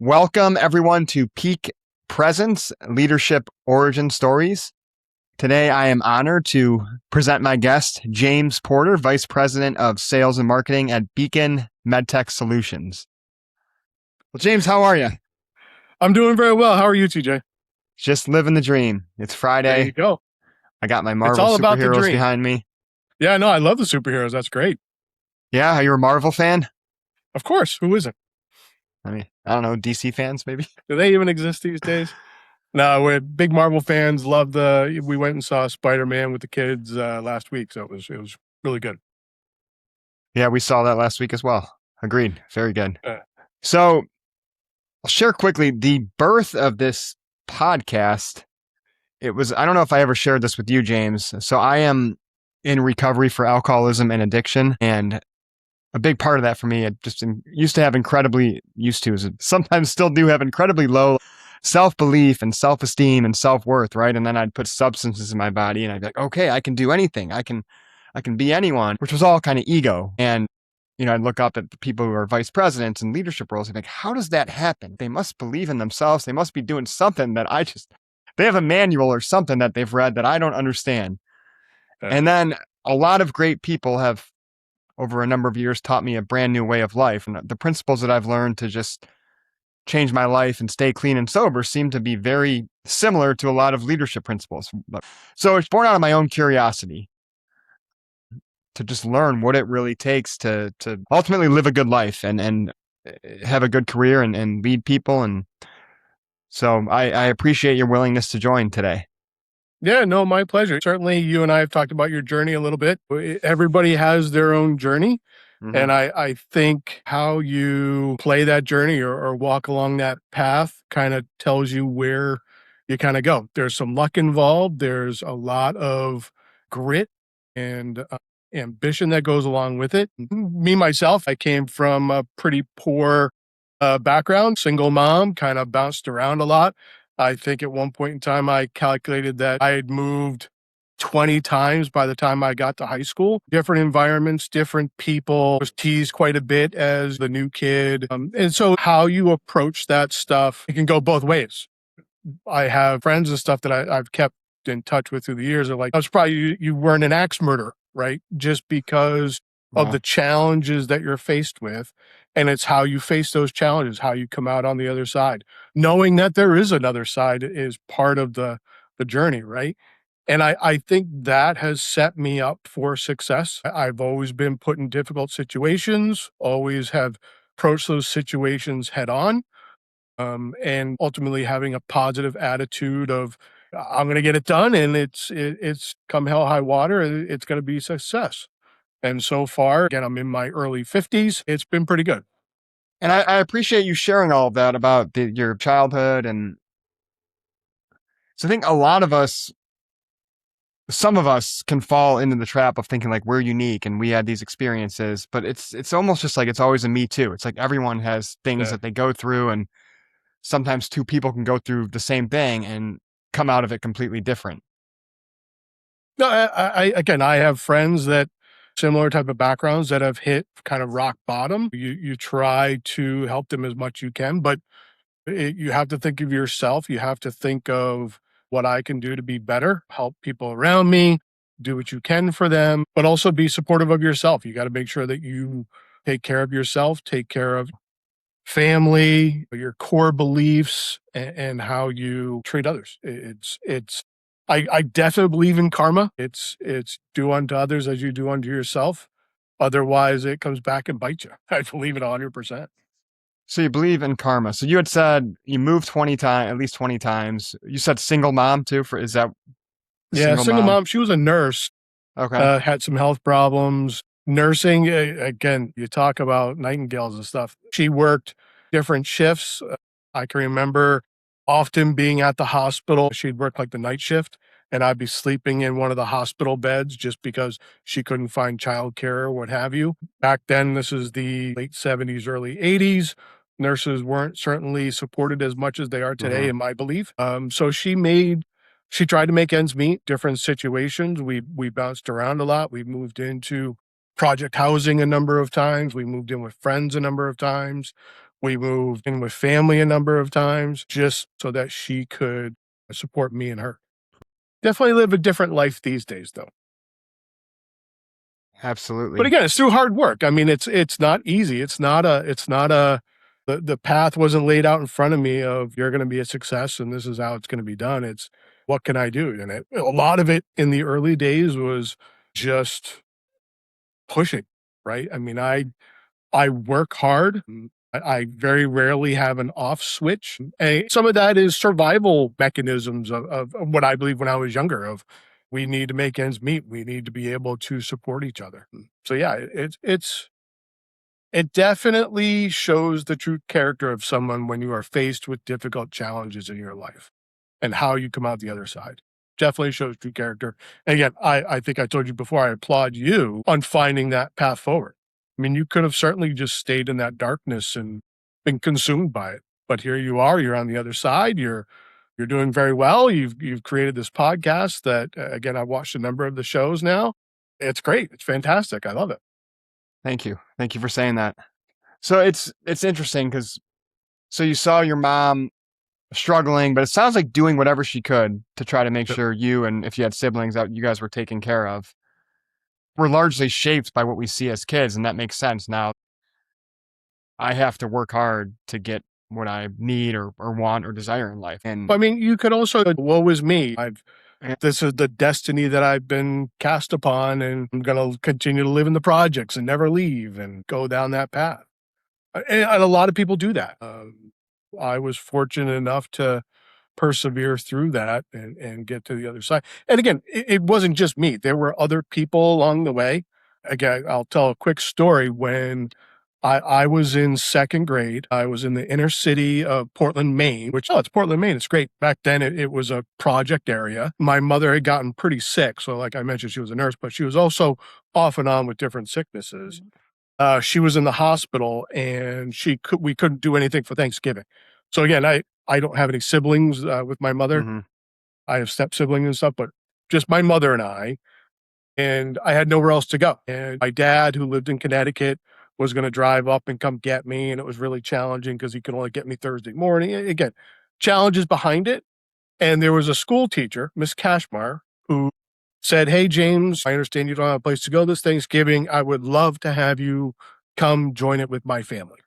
Welcome, everyone, to Peak Presence Leadership Origin Stories. Today, I am honored to present my guest, James Porter, Vice President of Sales and Marketing at Beacon MedTech Solutions. Well, James, how are you? I'm doing very well. How are you, TJ? Just living the dream. It's Friday. There you go. I got my It's Marvel all about the superheroes dream. behind me. Yeah, no, I love the superheroes. That's great. Yeah, are you a Marvel fan? Of course. Who isn't? I mean, I don't know, DC fans maybe? Do they even exist these days? No, we're big Marvel fans. We went and saw Spider-Man with the kids last week, so it was really good. Yeah, we saw that last week as well. Agreed. Very good. Uh, So I'll share quickly the birth of this podcast. I don't know if I ever shared this with you, James. So I am in recovery for alcoholism and addiction. And a big part of that for me, sometimes still do have incredibly low self-belief and self-esteem and self-worth, right? And then I'd put substances in my body and I'd be like, okay, I can do anything. I can be anyone, which was all kind of ego. And I'd look up at the people who are vice presidents and leadership roles and be like, how does that happen? They must believe in themselves. They must be doing something that they have a manual or something that they've read that I don't understand. And then a lot of great people have, over a number of years, taught me a brand new way of life. And the principles that I've learned to just change my life and stay clean and sober seem to be very similar to a lot of leadership principles. So it's born out of my own curiosity to just learn what it really takes to ultimately live a good life and have a good career and lead people. And so I appreciate your willingness to join today. Yeah, no, my pleasure. Certainly, you and I have talked about your journey a little bit. Everybody has their own journey. Mhm. And I think how you play that journey or walk along that path kind of tells you where you kind of go. There's some luck involved. There's a lot of grit and ambition that goes along with it. Me, myself, I came from a pretty poor background, single mom, kind of bounced around a lot. I think at one point in time, I calculated that I had moved 20 times by the time I got to high school. Different environments, different people. I was teased quite a bit as the new kid. And so how you approach that stuff, it can go both ways. I have friends and stuff that I've kept in touch with through the years. Are like, I was probably, you weren't an axe murderer, right? Just because of the challenges that you're faced with. And it's how you face those challenges, how you come out on the other side. Knowing that there is another side is part of the journey, right? And I think that has set me up for success. I've always been put in difficult situations, always have approached those situations head on, and ultimately having a positive attitude of, I'm going to get it done, and it's come hell high water, it's going to be a success. And so far, again, I'm in my early 50s. It's been pretty good. And I appreciate you sharing all of that about your childhood. And so I think some of us can fall into the trap of thinking like we're unique and we had these experiences, but it's almost just like it's always a me too. It's like everyone has things that they go through, and sometimes two people can go through the same thing and come out of it completely different. No, I have friends that similar type of backgrounds that have hit kind of rock bottom. You try to help them as much you can, but you have to think of yourself. You have to think of what I can do to be better, help people around me, do what you can for them, but also be supportive of yourself. You got to make sure that you take care of yourself, take care of family, your core beliefs, and how you treat others. I definitely believe in karma. It's do unto others as you do unto yourself. Otherwise, it comes back and bites you. I believe it 100%. So you believe in karma. So you had said you moved 20 times, at least 20 times. You said single mom too. Is that Yeah, single mom. She was a nurse. Okay. Had some health problems. Nursing, again, you talk about nightingales and stuff. She worked different shifts. I can remember often being at the hospital. She'd work like the night shift, and I'd be sleeping in one of the hospital beds just because she couldn't find childcare or what have you. Back then, this is the late 70s, early 80s. Nurses weren't certainly supported as much as they are today, in my belief. So she tried to make ends meet, different situations. We bounced around a lot. We moved into project housing a number of times. We moved in with friends a number of times. We moved in with family a number of times just so that she could support me and her. Definitely live a different life these days, though. But Absolutely. again, it's through hard work. I mean, it's not easy. It's not a the path wasn't laid out in front of me of you're going to be a success and this is how it's going to be done. It's what can I do? And a lot of it in the early days was just pushing, right? I mean, I work hard. I very rarely have an off switch. And some of that is survival mechanisms of what I believe when I was younger of we need to make ends meet. We need to be able to support each other. So yeah, it definitely shows the true character of someone when you are faced with difficult challenges in your life and how you come out the other side. Definitely shows true character. And again, I think I told you before, I applaud you on finding that path forward. I mean, you could have certainly just stayed in that darkness and been consumed by it. But here you are, you're on the other side, you're doing very well. You've created this podcast that again, I've watched a number of the shows now. It's great. It's fantastic. I love it. Thank you. Thank you for saying that. So it's interesting because so you saw your mom struggling, but it sounds like doing whatever she could to try to make Yep. sure you and if you had siblings that you guys were taken care of. We're largely shaped by what we see as kids, and that makes sense. Now I have to work hard to get what I need or want or desire in life. And I mean, you could also, woe is me. I've eh, this is the destiny that I've been cast upon, and I'm going to continue to live in the projects and never leave and go down that path. And a lot of people do that. I was fortunate enough to persevere through that and get to the other side. And again, it wasn't just me. There were other people along the way. Again, I'll tell a quick story. When I was in second grade, I was in the inner city of Portland, Maine, which, oh, it's Portland, Maine. It's great. Back then, it was a project area. My mother had gotten pretty sick. So, like I mentioned, she was a nurse, but she was also off and on with different sicknesses. She was in the hospital and we couldn't do anything for Thanksgiving. So again, I don't have any siblings with my mother. mhm. I have step siblings and stuff, but just my mother and I had nowhere else to go. And my dad, who lived in Connecticut, was going to drive up and come get me. And it was really challenging because he could only get me Thursday morning. Again, challenges behind it. And there was a school teacher, Miss Cashmar, who said, "Hey, James, I understand you don't have a place to go this Thanksgiving. I would love to have you come join it with my family."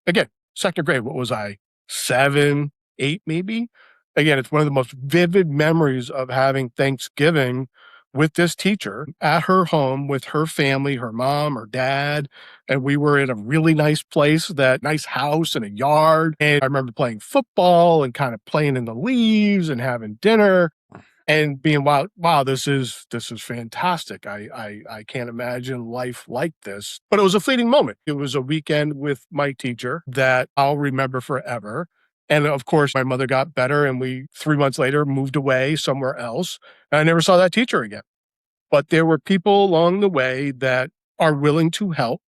Again, second grade, what was I? 7, 8, maybe? Again, it's one of the most vivid memories of having Thanksgiving with this teacher at her home with her family, her mom, her dad. And we were in a really nice place, that nice house and a yard. And I remember playing football and kind of playing in the leaves and having dinner and being wow, this is fantastic. I can't imagine life like this. But it was a fleeting moment. It was a weekend with my teacher that I'll remember forever. And of course, my mother got better and we 3 months later moved away somewhere else. And I never saw that teacher again. But there were people along the way that are willing to help,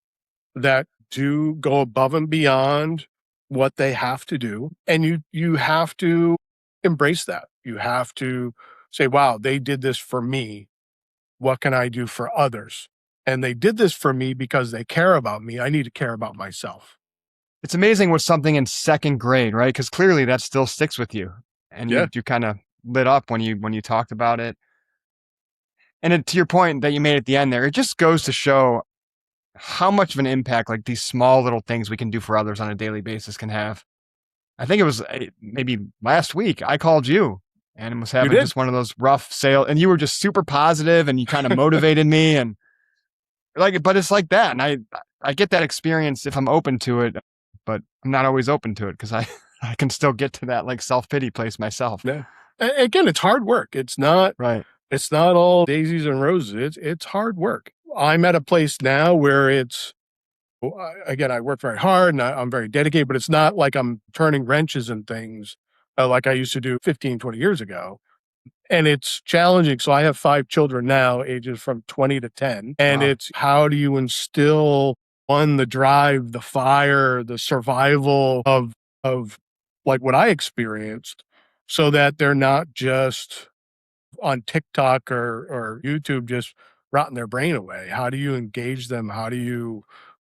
that do go above and beyond what they have to do. And you have to embrace that. You have to say, wow, they did this for me. What can I do for others? And they did this for me because they care about me. I need to care about myself. It's amazing with something in second grade, right? Because clearly that still sticks with you, and Yeah, you kind of lit up when you talked about it. And to your point that you made at the end there, it just goes to show how much of an impact like these small little things we can do for others on a daily basis can have. I think it was maybe last week I called you and was you having did. just one of those rough sale, and you were just super positive and you kind of motivated me and like, but it's like that, and I get that experience if I'm open to it, but I'm not always open to it because I I can still get to that like self pity place myself. Yeah. Again, it's hard work. Right. It's not all daisies and roses. It's hard work. I'm at a place now where it's well, again, I work very hard and I'm very dedicated, but it's not like I'm turning wrenches and things like I used to do 15, 20 years ago. And it's challenging. So I have 5 children now, ages from 20 to 10. And Wow. it's how do you instill one, the drive, the fire, the survival of like what I experienced so that they're not just on TikTok or YouTube just rotting their brain away. How do you engage them? How do you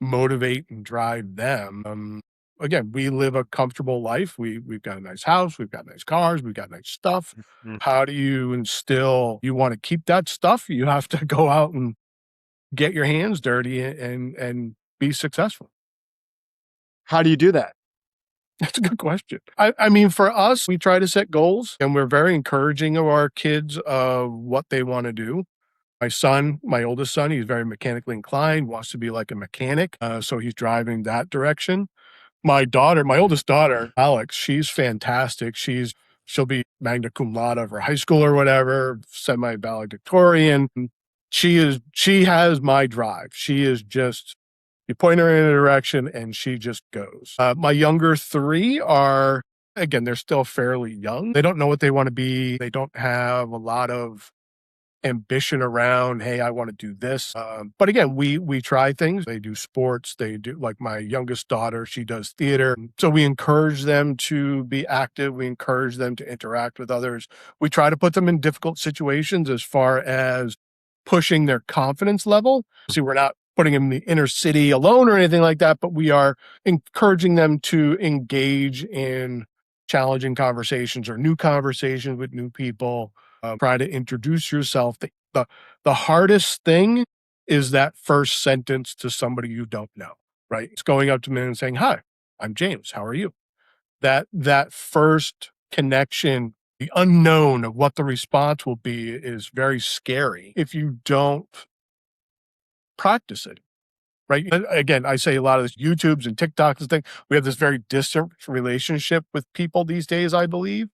motivate and drive them? again, we live a comfortable life. We've got a nice house, we've got nice cars, we've got nice stuff. Mm. How do you instill you want to keep that stuff? You have to go out and get your hands dirty and be successful. How do you do that? That's a good question. I mean, for us, we try to set goals and we're very encouraging of our kids of what they want to do. My son, my oldest son, he's very mechanically inclined, wants to be like a mechanic. So he's driving that direction. My daughter, my oldest daughter, Alex, she's fantastic. She'll be magna cum laude of her high school or whatever, semi valedictorian. She has my drive. She is just you point her in a direction and she just goes. My younger three are again, they're still fairly young. They don't know what they want to be. They don't have a lot of ambition around, hey, I want to do this. But again, we try things. They do sports. They do like my youngest daughter. She does theater. So we encourage them to be active. We encourage them to interact with others. We try to put them in difficult situations as far as pushing their confidence level. See, we're not putting them in the inner city alone or anything like that, but we are encouraging them to engage in challenging conversations or new conversations with new people. Try to introduce yourself. The hardest thing is that first sentence to somebody you don't know, right? It's going up to them and saying, "Hi, I'm James. How are you?" That first connection, the unknown of what the response will be is very scary if you don't practice it, right? Again, I say a lot of this YouTubes and TikToks and things. We have this very distant relationship with people these days, I believe.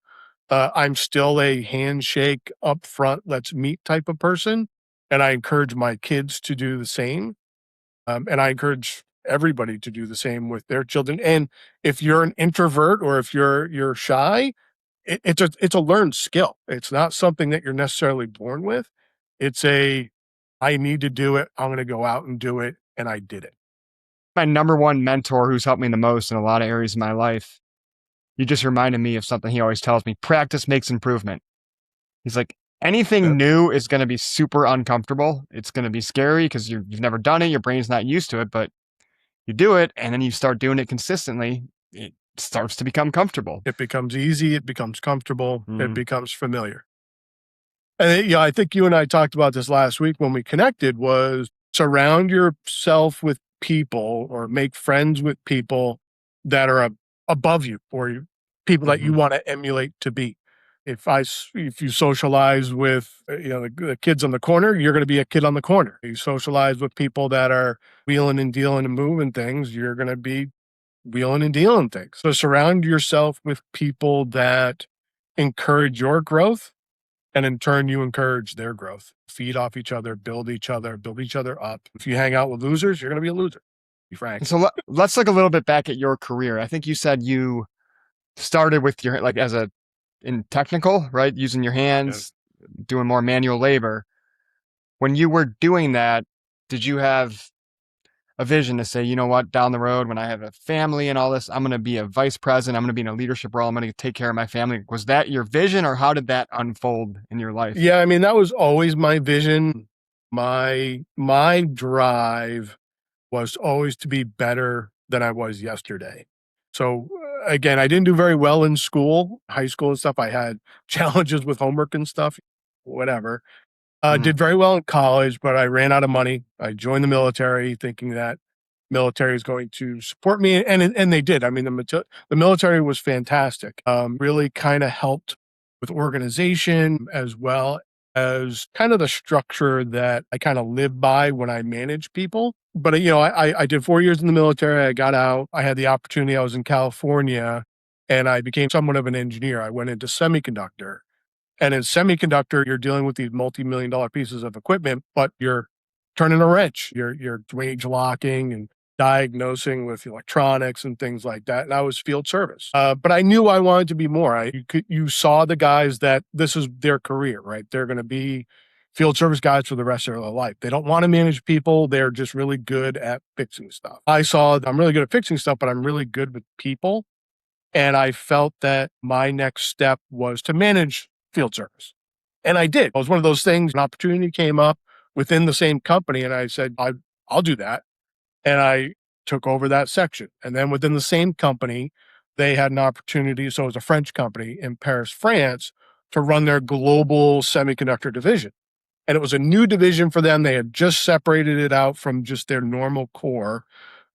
I'm still a handshake up front, let's meet type of person. And I encourage my kids to do the same. And I encourage everybody to do the same with their children. And if you're an introvert or if you're shy, it's a learned skill. It's not something that you're necessarily born with. It's a I need to do it. I'm going to go out and do it. And I did it. My number one mentor who's helped me the most in a lot of areas of my life, you just reminded me of something he always tells me: practice makes improvement. He's like, Yeah. anything new is going to be super uncomfortable. It's going to be scary because you've never done it. Your brain's not used to it, but you do it and then you start doing it consistently. It starts to become comfortable. It becomes easy. It becomes comfortable. It Mm. becomes familiar. And yeah, I think you and I talked about this last week when we connected was surround yourself with people or make friends with people that are above you or people that you Mhm. want to emulate to be. If you socialize with the kids on the corner, you're going to be a kid on the corner. You socialize with people that are wheeling and dealing and moving things, you're going to be wheeling and dealing things. So surround yourself with people that encourage your growth and in turn, you encourage their growth. Feed off build each other up. If you hang out with losers, you're going to be a loser. Be And frank. so let's look a little bit back at your career. I think you said you started with your, like, as a, in technical, right? Using your Yeah. hands, doing more manual labor. When you were doing that, did you have a vision to say, you know what, down the road when I have a family and all this, I'm going to be a vice president, I'm going to be in a leadership role, I'm going to take care of my family? Was that your vision, or how did that unfold in your life? Yeah, I mean, that was always my vision. My drive was always to be better than I was yesterday. So again, I didn't do very well in school, high school and stuff. I had challenges with homework and stuff, whatever. Mhm. Did very well in college, but I ran out of money. I joined the military thinking that military is going to support me, and they did. I mean, the military was fantastic. Really kind of helped with organization as well as kind of the structure that I kind of live by when I manage people. But I did 4 years in the military. I got out. I had the opportunity. I was in California, and I became somewhat of an engineer. I went into semiconductor. And in semiconductor, you're dealing with these multi-million dollar pieces of equipment, but you're turning a wrench, you're wage locking and diagnosing with electronics and things like that. And I was field service, but I knew I wanted to be more. You saw the guys that this is their career, right? They're going to be field service guys for the rest of their life. They don't want to manage people. They're just really good at fixing stuff. I saw I'm really good at fixing stuff, but I'm really good with people. And I felt that my next step was to manage field service. And I did. It was one of those things, an opportunity came up within the same company. And I said, I'll do that. And I took over that section. And then within the same company, they had an opportunity. So it was a French company in Paris, France, to run their global semiconductor division. And it was a new division for them. They had just separated it out from just their normal core.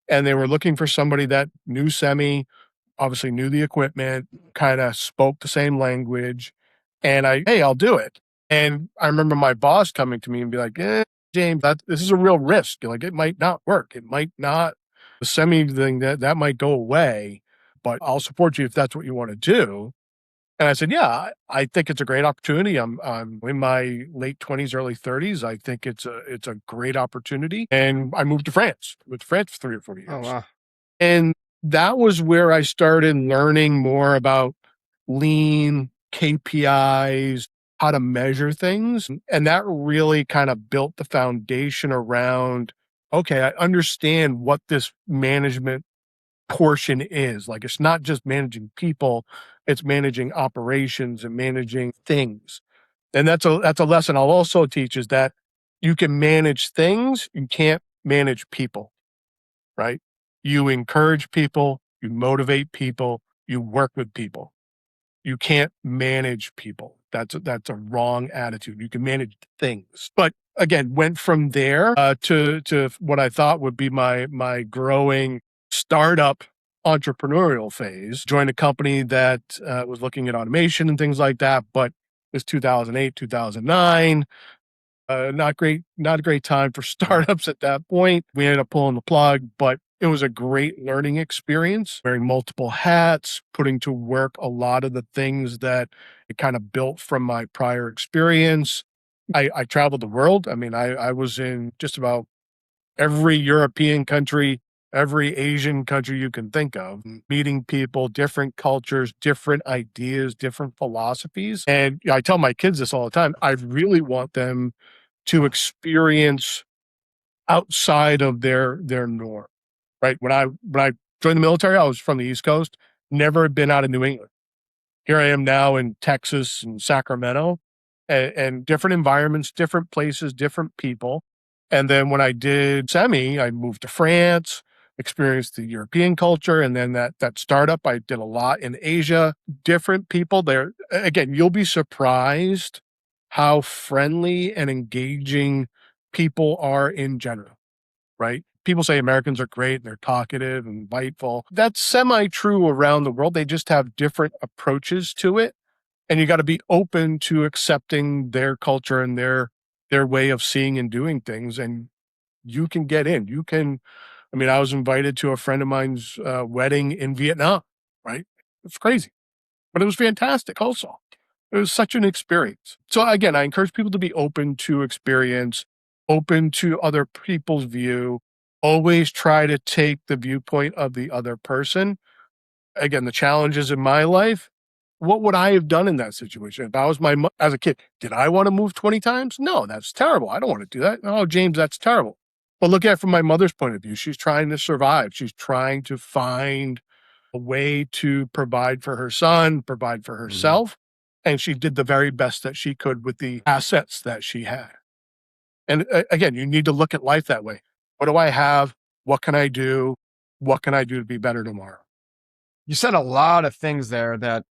And they were looking for somebody that knew semi, obviously knew the equipment, kind of spoke the same language. And hey, I'll do it. And I remember my boss coming to me and be like, James, this is a real risk. Like, it might not work. It might not, the semi thing that might go away, but I'll support you if that's what you want to do. And I said, yeah, I think it's a great opportunity. I'm in my late 20s, early 30s. I think it's a great opportunity. And I moved to France. Moved to France for 3 or 4 Oh, years. wow. And that was where I started learning more about lean, KPIs, how to measure things. And that really kind of built the foundation around, okay, I understand what this management portion is. Like, it's not just managing people, it's managing operations and managing things. And that's a lesson I'll also teach, is that you can manage things, you can't manage people, right? You encourage people, you motivate people, you work with people. You can't manage people. That's a wrong attitude. You can manage things. But again, went from there to what I thought would be my growing startup entrepreneurial phase. Joined a company that was looking at automation and things like that, but it was 2008, 2009. Not a great time for Yeah. startups at that point. We ended up pulling the plug, but it was a great learning experience, wearing multiple hats, putting to work a lot of the things that it kind of built from my prior experience. I traveled the world. I mean, I was in just about every European country, every Asian country you can think of, meeting people, different cultures, different ideas, different philosophies. And I tell my kids this all the time. I really want them to experience outside of their norm, right? When I joined the military, I was from the East Coast, never had been out of New England. Here I am now in Texas and Sacramento, and different environments, different places, different people. And then when I did semi, I moved to France, experienced the European culture, and then that startup, I did a lot in Asia. Different people there. Again, you'll be surprised how friendly and engaging people are in general, right? People say Americans are great, they're talkative and biteful. That's semi true around the world. They just have different approaches to it. And you got to be open to accepting their culture and their way of seeing and doing things. And you can get in. You can, I mean, I was invited to a friend of mine's wedding in Vietnam, right? It's crazy, but it was fantastic also. It was such an experience. So again, I encourage people to be open to experience, open to other people's view. Always try to take the viewpoint of the other person. Again, the challenges in my life, what would I have done in that situation? If I was as a kid, did I want to move 20 times? No, that's terrible. I don't want to do that. Oh, James, that's terrible. But look at it from my mother's point of view. She's trying to survive. She's trying to find a way to provide for her son, provide for Mhm. herself. And she did the very best that she could with the assets that she had. And again, you need to look at life that way. What do I have? What can I do? What can I do to be better tomorrow? You said a lot of things there that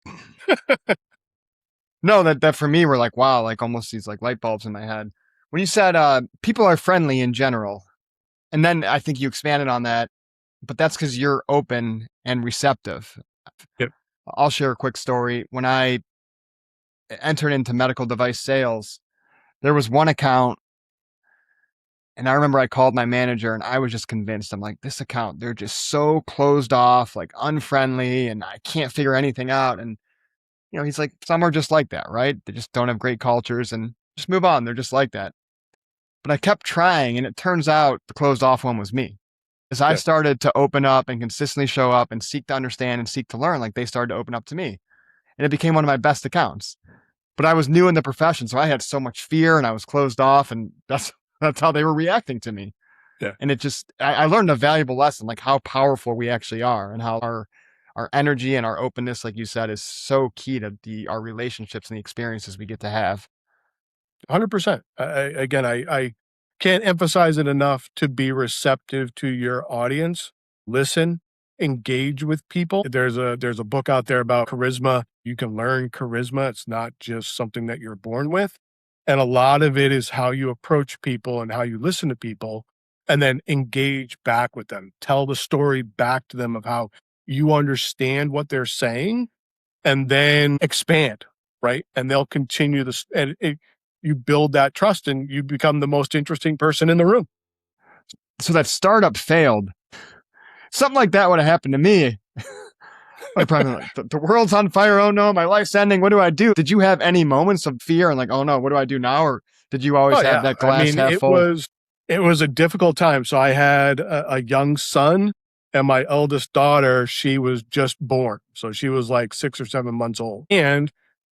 no, that for me were like, wow, like almost these like light bulbs in my head. When you said people are friendly in general, and then I think you expanded on that, but that's because you're open and receptive. Yep. I'll share a quick story. When I entered into medical device sales, there was one account, and I remember I called my manager and I was just convinced. I'm like, this account, they're just so closed off, like unfriendly, and I can't figure anything out. And he's like, some are just like that, right? They just don't have great cultures and just move on. They're just like that. But I kept trying, and it turns out the closed off one was me. As I Yeah. started to open up and consistently show up and seek to understand and seek to learn, like they started to open up to me. And it became one of my best accounts. But I was new in the profession, so I had so much fear and I was closed off, and that's how they were reacting to me. Yeah. And it just I learned a valuable lesson, like how powerful we actually are and how our energy and our openness, like you said, is so key to our relationships and the experiences we get to have. 100%. Again, I can't emphasize it enough to be receptive to your audience. listen, engage with people. There's a book out there about charisma. You can learn charisma. It's not just something that you're born with. And a lot of it is how you approach people and how you listen to people and then engage back with them. Tell the story back to them of how you understand what they're saying and then expand, right? And they'll continue this you build that trust and you become the most interesting person in the room. So that startup failed. Something like that would have happened to me. I'd probably be like, the world's on fire. Oh no, my life's ending. What do I do? Did you have any moments of fear and like, oh no, what do I do now? Or did you always Oh have yeah. that I glass mean, half full? it was a difficult time. So I had a young son and my eldest daughter, she was just born. So she was like 6 or 7 months old. And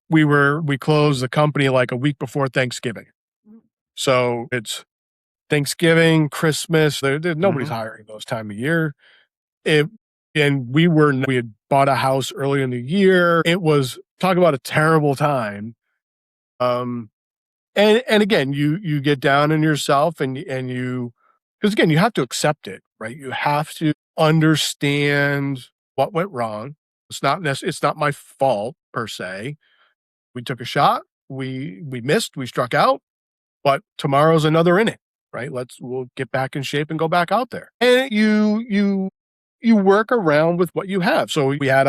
we closed the company like a week before Thanksgiving. So it's Thanksgiving, Christmas, nobody's Mm-hmm. hiring those time of year. It and we had bought a house early in the year. It was talk about a terrible time. Um, and again, you get down on yourself and you because again, you have to accept it, right? You have to understand what went wrong. It's not my fault per se. We took a shot. We missed. We struck out. But tomorrow's another inning, right? We'll get back in shape and go back out there. And you work around with what you have. So we had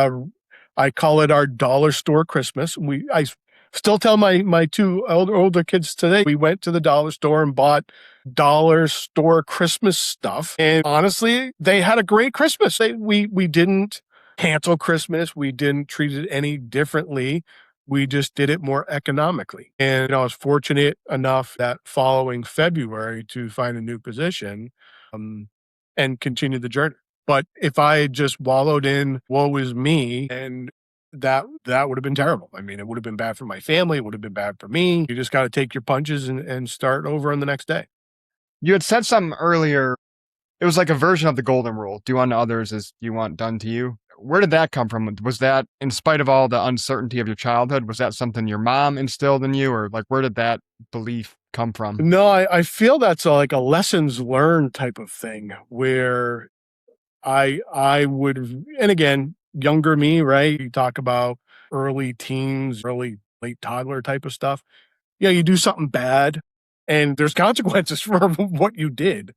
I call it our dollar store Christmas. I still tell my two older kids today, we went to the dollar store and bought dollar store Christmas stuff. And honestly, they had a great Christmas. We didn't cancel Christmas. We didn't treat it any differently. We just did it more economically. And I was fortunate enough that following February to find a new position um, and continue the journey. But if I had just wallowed in woe is me, and that would have been terrible. I mean, it would have been bad for my family. It would have been bad for me. You just got to take your punches and start over on the next day. You had said something earlier. It was like a version of the golden rule: do unto others as you want done to you. Where did that come from? Was that, in spite of all the uncertainty of your childhood, was that something your mom instilled in you, or like where did that belief come from? No, I feel that's like a lessons learned type of thing where I would and again, younger me, right? You talk about early teens, early late toddler type of stuff. Yeah, you do something bad and there's consequences for what you did.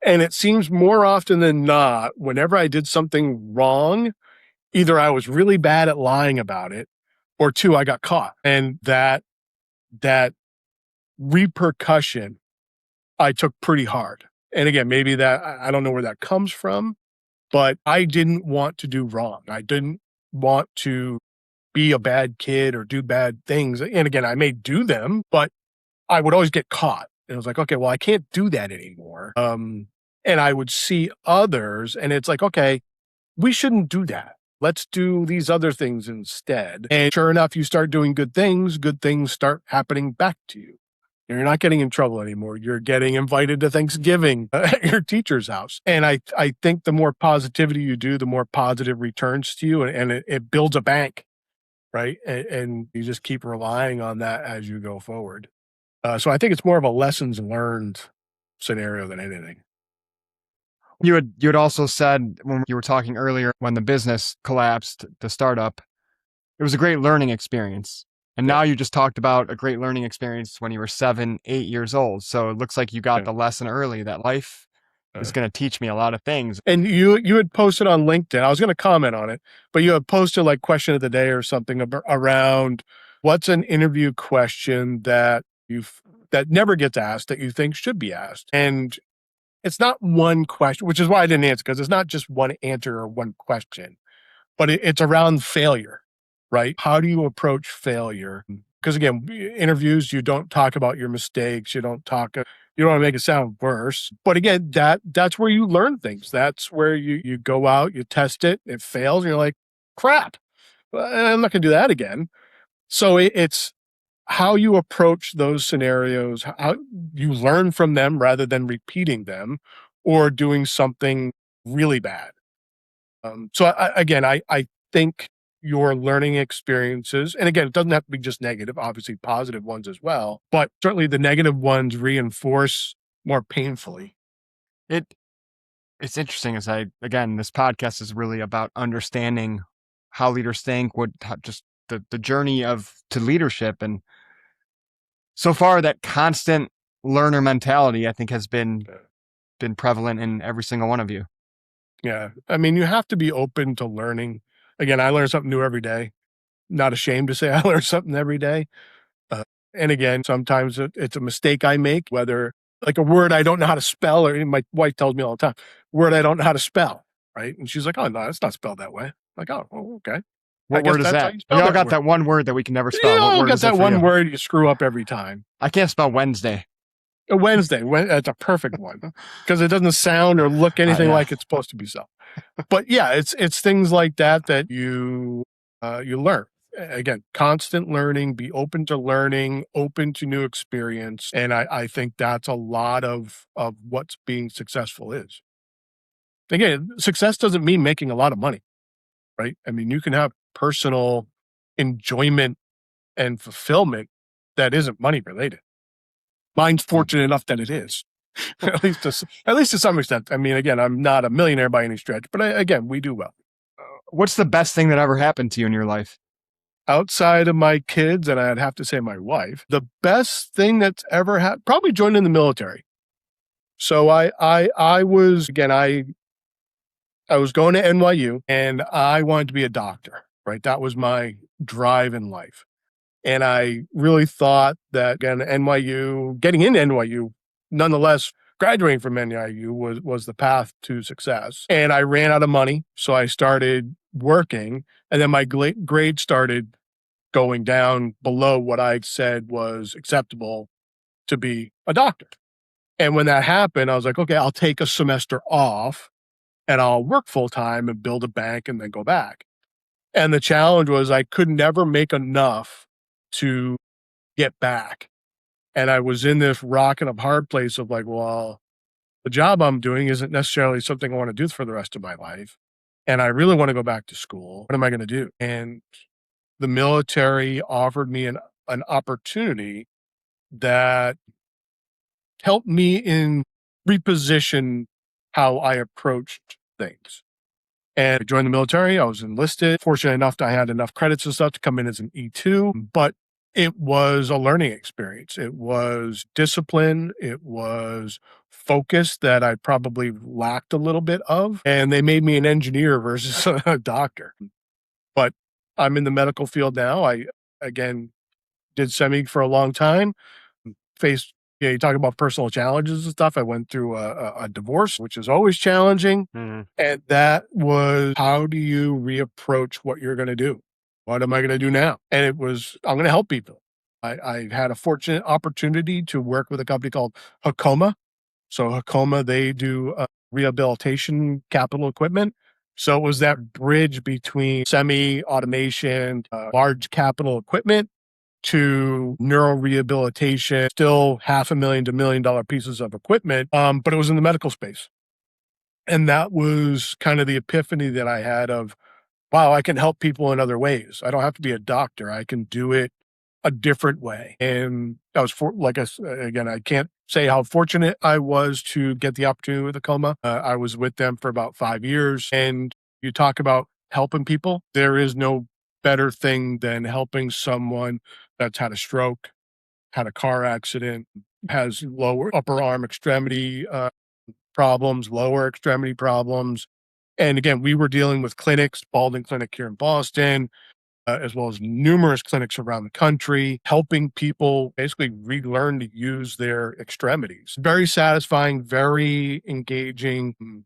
And it seems more often than not, whenever I did something wrong, either I was really bad at lying about it, or two, I got caught. And that repercussion I took pretty hard. And again, maybe that I don't know where that comes from, but I didn't want to do wrong. I didn't want to be a bad kid or do bad things. And again, I may do them, but I would always get caught. And I was like, okay, well, I can't do that anymore. And I would see others, and it's like, okay, we shouldn't do that. Let's do these other things instead. And sure enough, you start doing good things start happening back to you. You're not getting in trouble anymore. You're getting invited to Thanksgiving at your teacher's house. And I think the more positivity you do, the more positive returns to you, and it builds a bank, right? And you just keep relying on that as you go forward. So I think it's more of a lessons learned scenario than anything. You had also said when you were talking earlier when the business collapsed, the startup, it was a great learning experience. And Yeah. now you just talked about a great learning experience when you were 7, 8 years old. So it looks like you got Yeah. the lesson early that life is Uh, going to teach me a lot of things. and you had posted on LinkedIn. I was going to comment on it, but you had posted like question of the day or something around what's an interview question that never gets asked that you think should be asked. And it's not one question, which is why I didn't answer because it's not just one answer or one question, but it's around failure, right? How do you approach failure? Because again, interviews, you don't talk about your mistakes. You don't want to make it sound worse. But again, that's where you learn things. That's where you go out, you test it, it fails, and you're like, crap, I'm not going to do that again. So it's how you approach those scenarios, how you learn from them rather than repeating them or doing something really bad. Again, I think your learning experiences, and again, it doesn't have to be just negative, obviously positive ones as well, but certainly the negative ones reinforce more painfully. It It's interesting as again, this podcast is really about understanding how leaders think, just the journey to leadership. And so far that constant learner mentality, I think, has been prevalent in every single one of you. Yeah. I mean, you have to be open to learning. Again, I learn something new every day. Not ashamed to say I learn something every day. Uh, and again, sometimes it's a mistake I make, whether like a word I don't know how to spell, or my wife tells me all the time, word I don't know how to spell. Right. And she's like, oh, no, it's not spelled that way. I'm like, oh, okay. I What guess word is that's how that? you We spell all that got word. that one word that we can never You spell. What all word got is it that for one you? word you screw up every time. I can't spell Wednesday. A Wednesday, that's a perfect one because it doesn't sound or look anything Yeah. like it's supposed to be so. But yeah, it's things like that that you learn. Again, constant learning, be open to learning, open to new experience, and I think that's a lot of what's being successful is. Again, success doesn't mean making a lot of money, right? I mean, you can have personal enjoyment and fulfillment that isn't money related. Mine's fortunate enough that it is. At least to some extent. I mean, again, I'm not a millionaire by any stretch, but again, we do well. What's the best thing that ever happened to you in your life? Outside of my kids, and I'd have to say my wife, the best thing that's ever happened, probably joining the military. So I was again, I was going to NYU and I wanted to be a doctor, right? That was my drive in life. And I really thought that again, NYU, getting into NYU, nonetheless, graduating from NYU was the path to success. And I ran out of money, so I started working, and then my grade started going down below what I said was acceptable to be a doctor. And when that happened, I was like, okay, I'll take a semester off and I'll work full time and build a bank and then go back. And the challenge was I could never make enough to get back. And I was in this rock and a hard place of like, well, the job I'm doing isn't necessarily something I want to do for the rest of my life. And I really want to go back to school. What am I going to do? And the military offered me an opportunity that helped me in reposition how I approached things. And I joined the military. I was enlisted. Fortunate enough, I had enough credits and stuff to come in as an E2, but it was a learning experience. It was discipline. It was focus that I probably lacked a little bit of. And they made me an engineer versus a doctor. But I'm in the medical field now. I, again, did semi for a long time, faced, you talk about personal challenges and stuff. I went through a divorce, which is always challenging. Mhm. And that was, how do you reapproach what you're going to do? What am I going to do now? And it was, I'm going to help people. I had a fortunate opportunity to work with a company called Hakoma. So Hakoma, they do rehabilitation capital equipment. So it was that bridge between semi automation, large capital equipment to neuro rehabilitation, still $500,000 to $1 million pieces of equipment. But it was in the medical space. And that was kind of the epiphany that I had of, wow, I can help people in other ways. I don't have to be a doctor. I can do it a different way. And I was again, I can't say how fortunate I was to get the opportunity with Acoma. I was with them for about 5 years. And you talk about helping people. There is no better thing than helping someone that's had a stroke, had a car accident, has lower upper arm extremity problems, lower extremity problems. And again, we were dealing with clinics, Baldwin Clinic here in Boston, as well as numerous clinics around the country, helping people basically relearn to use their extremities. Very satisfying, very engaging.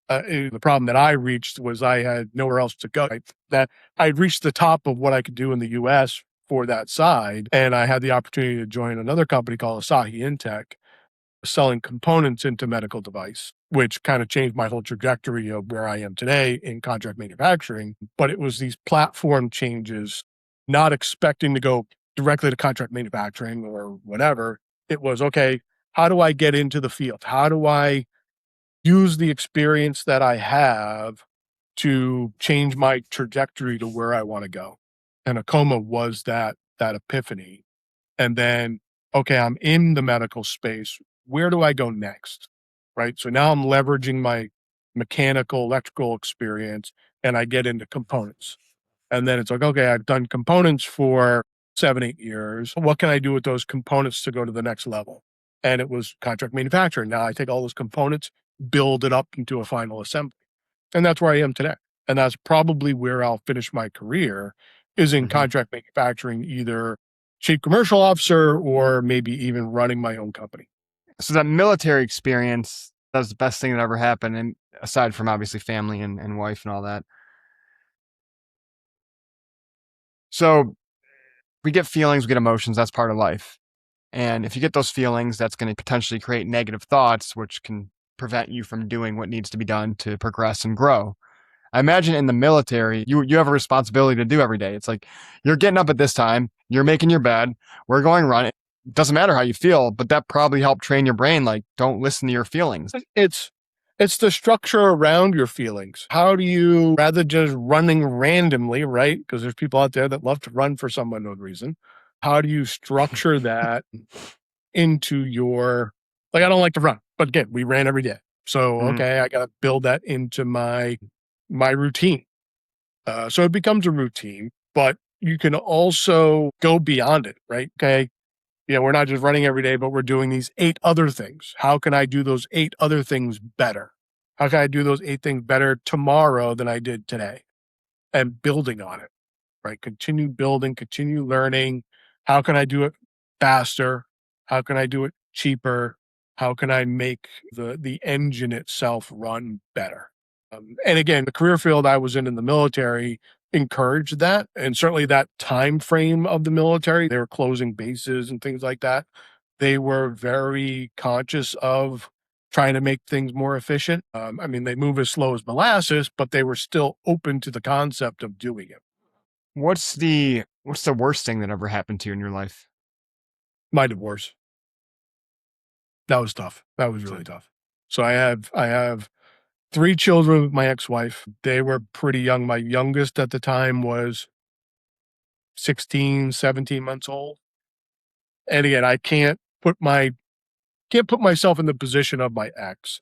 The problem that I reached was I had nowhere else to go. That I'd reached the top of what I could do in the US for that side. And I had the opportunity to join another company called Asahi Intech, selling components into medical device, which kind of changed my whole trajectory of where I am today in contract manufacturing. But it was these platform changes, not expecting to go directly to contract manufacturing or whatever. It was, okay, how do I get into the field? How do I use the experience that I have to change my trajectory to where I want to go? And Acoma was that epiphany. And then, okay, I'm in the medical space. Where do I go next? right? So now I'm leveraging my mechanical, electrical experience and I get into components. And then it's like, okay, I've done components for 7, 8 years. What can I do with those components to go to the next level? And it was contract manufacturing. Now I take all those components, build it up into a final assembly. And that's where I am today. And that's probably where I'll finish my career is in Hmm. contract manufacturing, either chief commercial officer or maybe even running my own company. So that military experience, that was the best thing that ever happened. And aside from obviously family and wife and all that. So we get feelings, we get emotions. That's part of life. And if you get those feelings, that's going to potentially create negative thoughts, which can prevent you from doing what needs to be done to progress and grow. I imagine in the military, you have a responsibility to do every day. It's like you're getting up at this time, you're making your bed, we're going run. It doesn't matter how you feel, but that probably helped train your brain. Like, don't listen to your feelings. It's it's the structure around your feelings. How do you, rather just running randomly, right? Because there's people out there that love to run for some unknown reason. How do you structure that into your, like, I don't like to run, but again, we ran every day. So Mhm. okay, I gotta build that into my routine. So it becomes a routine, but you can also go beyond it, right? Okay, we're not just running every day, but we're doing these 8 other things. How can I do those 8 other things better? How can I do those 8 things better tomorrow than I did today? And building on it, right? Continue building, continue learning. How can I do it faster? How can I do it cheaper? How can I make the engine itself run better? And again, the career field I was in the military encouraged that, and certainly that time frame of the military, they were closing bases and things like that. They were very conscious of trying to make things more efficient. I mean, they move as slow as molasses, but they were still open to the concept of doing it. What's the worst thing that ever happened to you in your life? My divorce, that was tough. That was So, really tough. So I have 3 children with my ex-wife. They were pretty young. My youngest at the time was 16, 17 months old. And again, I can't put myself in the position of my ex,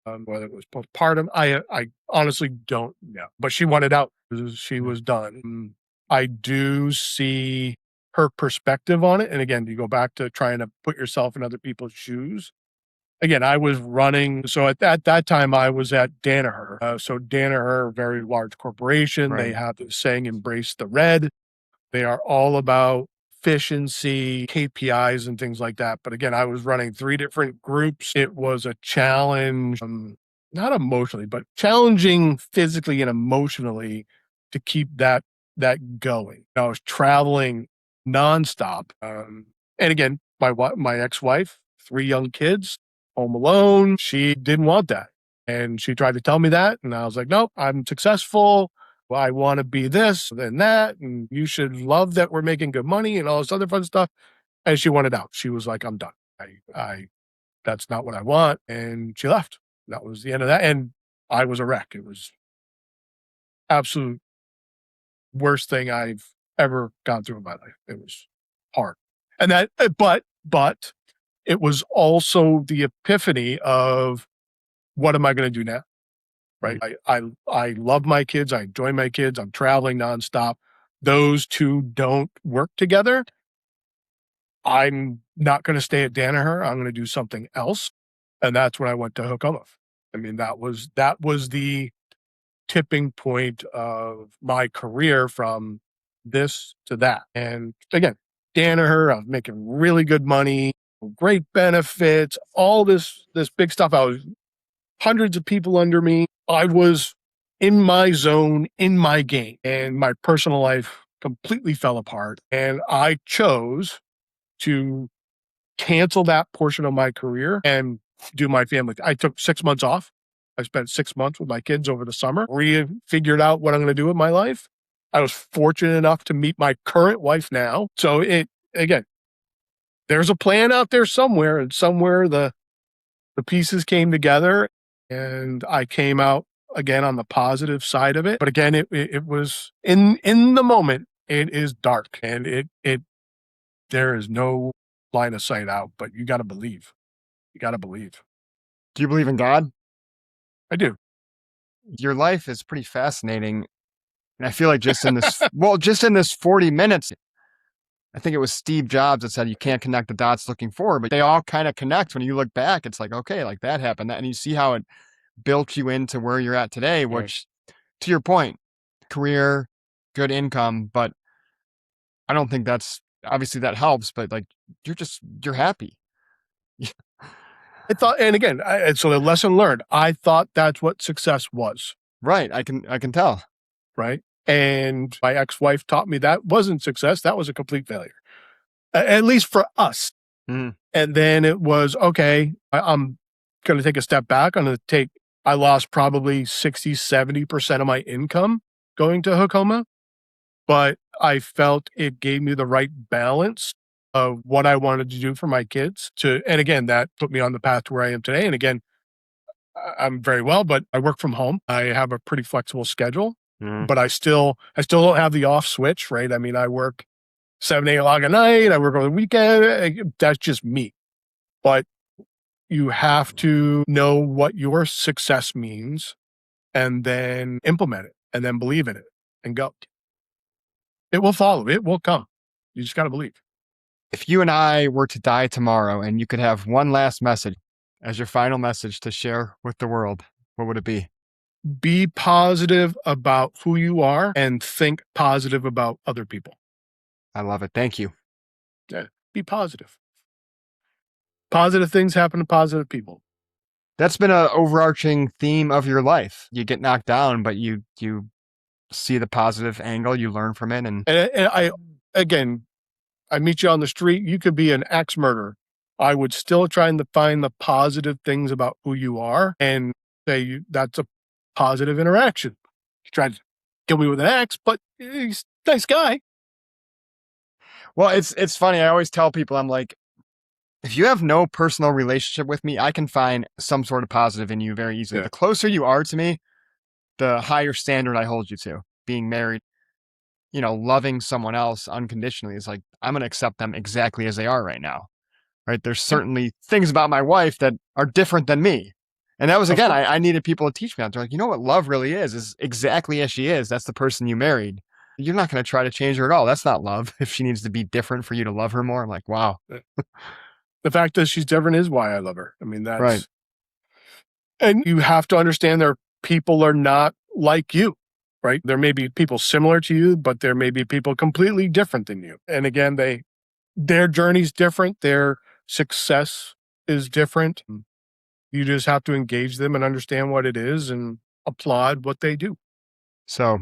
whether it was postpartum. I honestly don't know, but she wanted out. She mm, was done. I do see her perspective on it. And again, you go back to trying to put yourself in other people's shoes. Again, I was running. So at that time, I was at Danaher. So Danaher, very large corporation. They right. have this saying, "Embrace the red." They are all about efficiency, KPIs, and things like that. But again, I was running 3 different groups. It was a challenge, not emotionally, but challenging physically and emotionally to keep that going. I was traveling nonstop. And again, my ex-wife, 3 young kids, home alone. She didn't want that. And she tried to tell me that. And I was like, nope, I'm successful. Well, I want to be this, then that, and you should love that we're making good money and all this other fun stuff. And she wanted out. She was like, I'm done. I that's not what I want. And she left. That was the end of that. And I was a wreck. It was absolute worst thing I've ever gone through in my life. It was hard. And that, but it was also the epiphany of what am I going to do now? Right? Mm. I love my kids. I enjoy my kids. I'm traveling nonstop. Those 2 don't work together. I'm not gonna stay at Danaher. I'm gonna do something else, and that's when I went to Hukumov. I mean, that was the tipping point of my career from this to that. And again, Danaher, I was making really good money, great benefits, all this big stuff. I was hundreds of people under me. I was in my zone, in my game, and my personal life completely fell apart. And I chose to cancel that portion of my career and do my family. I took 6 months off. I spent 6 months with my kids over the summer, figured out what I'm going to do with my life. I was fortunate enough to meet my current wife now. So again, there's a plan out there somewhere, and somewhere the pieces came together and I came out again on the positive side of it. But again, it was in the moment, it is dark and it there is no line of sight out, but you gotta believe. You gotta believe. Do you believe in God? I do. Your life is pretty fascinating. And I feel like just in this 40 minutes, I think it was Steve Jobs that said you can't connect the dots looking forward, but they all kind of connect when you look back. It's like, okay, like that happened. And you see how it built you into where you're at today, Yeah. which to your point, career, good income, but I don't think that's obviously that helps, but like you're happy. I thought, and again, and so the lesson learned, I thought that's what success was, Right. I can tell. right? And my ex-wife taught me that wasn't success. That was a complete failure, at least for us. Mhm. And then it was, okay, I'm going to take a step back. I lost probably 60, 70% of my income going to Hokoma, but I felt it gave me the right balance of what I wanted to do for my kids and again, that put me on the path to where I am today. And again, I'm very well, but I work from home. I have a pretty flexible schedule, Mhm. but I still don't have the off switch, right? I mean, I work 7, 8 o'clock at night. I work on the weekend. That's just me. But you have to know what your success means and then implement it and then believe in it and go. It will follow. It will come. You just got to believe. If you and I were to die tomorrow and you could have one last message as your final message to share with the world, what would it be? Be positive about who you are and think positive about other people. I love it. Thank you. Yeah, be positive. Positive things happen to positive people. That's been an overarching theme of your life. You get knocked down, but you see the positive angle, you learn from it, and And again, I meet you on the street. You could be an axe murderer. I would still try to find the positive things about who you are and that's a positive interaction. You tried to kill me with an axe, but he's a nice guy. well, it's funny. I always tell people, I'm like, if you have no personal relationship with me, I can find some sort of positive in you very easily. Yeah. The closer you are to me, the higher standard I hold you to. Being married, loving someone else unconditionally is like, I'm going to accept them exactly as they are right now. Right. There's Yeah. certainly things about my wife that are different than me. And that was, Of again, course. I needed people to teach me that. They're like, you know what love really is exactly as she is. That's the person you married. You're not going to try to change her at all. That's not love. If she needs to be different for you to love her more, I'm like, wow. The fact that she's different is why I love her. I mean, Right. and you have to understand people are not like you, right? There may be people similar to you, but there may be people completely different than you. And again, their journey's different. Their success is different. You just have to engage them and understand what it is and applaud what they do. So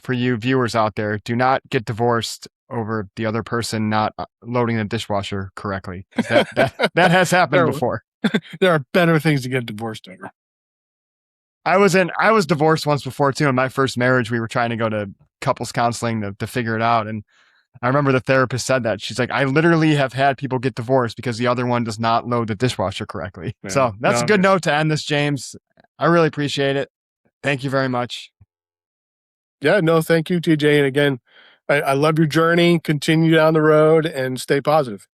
for you viewers out there, do not get divorced over the other person not loading the dishwasher correctly. 'Cause that has happened there, before. there are better things to get divorced over. I was divorced once before too. In my first marriage, we were trying to go to couples counseling to figure it out. And I remember the therapist said that. She's like, I literally have had people get divorced because the other one does not load the dishwasher correctly. Yeah. So that's a No, good note to end this, James. I really appreciate it. Thank you very much. yeah, no, thank you, TJ. And again, I love your journey. Continue down the road and stay positive.